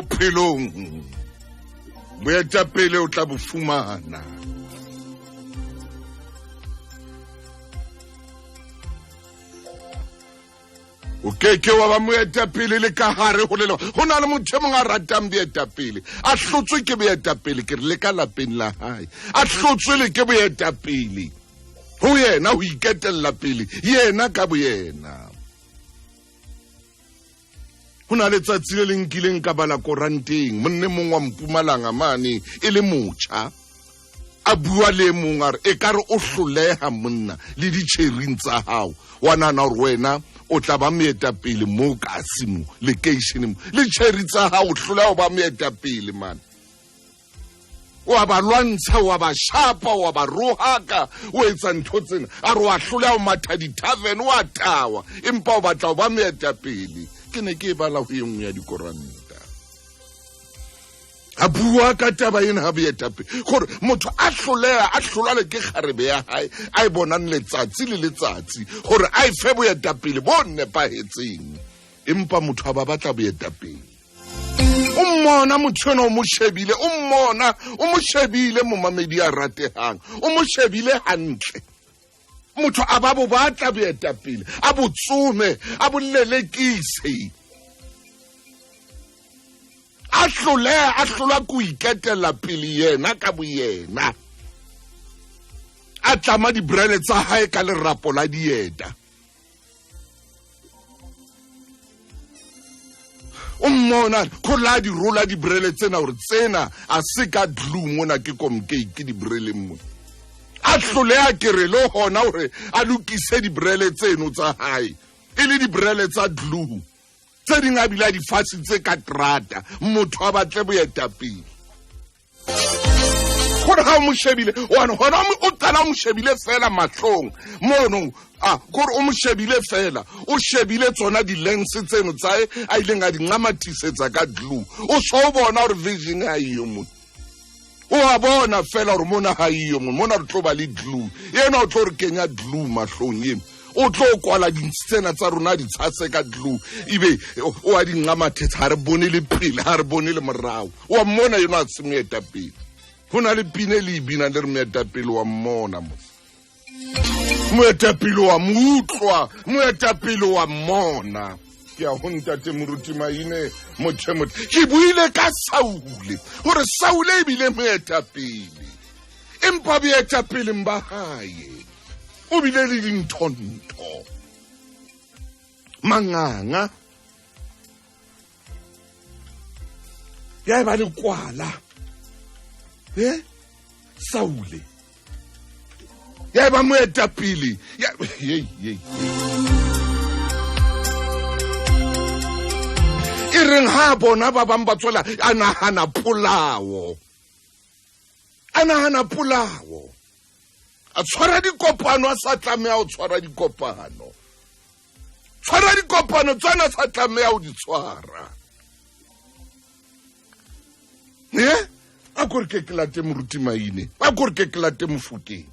bophelong boetapele o tla bo fumana. O keke wa ba moetapele le ka hare ho lela ho na le motho mong a ratang boetapele a hlotswe ke boetapele ke re le ka lapeng la hae a hlotswe le ke boetapele ho yena ho iketella pele yena ka boyena. Ho na le tsatsi le lenkileng ka bala koranteng monne mong wa Mpumalanga mane e le motjha a bua le mong a re e ka re o hloleha monna le ditjhering tsa hao wa nana hore wena o tla ba moetapele mo kasimo location le tjheri tsa hao hloleha ho ba moetapele man. Wa ba lwantsha wa ba shapa wa ba rohaka o etsa ntho tsena a re wa hloleha ho matha di-tavern wa tawa empa o batla ho ba moetapele. Ke ne ke bala ho engwe ya dikoranta a bua ka taba ena ha boetapele gore motho a hlola le ke kgarebe ya hae a e bonang letsatsi le letsatsi gore a e fe boetapele bo nepahetseng empa motho a ba batla boetapele. O mmona motho ena o mo shebile momamedi a ratehang o mo shebile hantle motho a ba bo batla boetapele a botsome a bolelekise a hlola ku iketela pele yena ka boyena a tlama dibrele tsa hae ka lerapo la dieta. O mmona khola di rola dibrele tsena hore tsena a se ka glue mona ke komcake dibrele mona a hloleha kere lo hona hore a lokise dibrele tseno tsa hae e le dibrele tsa glue tse ding a bila difasi tse ka trata motho a batle boetapele gore ha mo shebile hona o qala mo shebile fela mahlong mono gore o mo shebile fela o shebile tsona di lens tseno tsae a ileng a di ngamatisetsa ka glue o so bona hore vision ha iyo mo o a bona fela hore mona ha iyo mona re tlo ba le glue yena o tlo re kenya glue mahlong yena o tlo kwala dintsena tsa rona di tshase ka glue ibe o a di ngamathetsa ha re bone le pele ha re bone le morao wa mmona yena a se moetapele. Ho na le pine le ibina le re moetapele wa mmona mo moetapele wa mutlwa moetapele wa mmona ke a ho ntate moruti maine motho ke buile ka Saule hore Saule e bile moetapele empa boetapele mba hae o bile le dinthonto manganga ya ba le kwala Saule ya ba moetapele e reng ha bona ba bang ba tswela a nahana polao a tshwara dikopano a sa tlameha ho tshwara dikopano tsana sa tlameha ho di tshwara a kore ke late moruti maine a kore ke late Mofokeng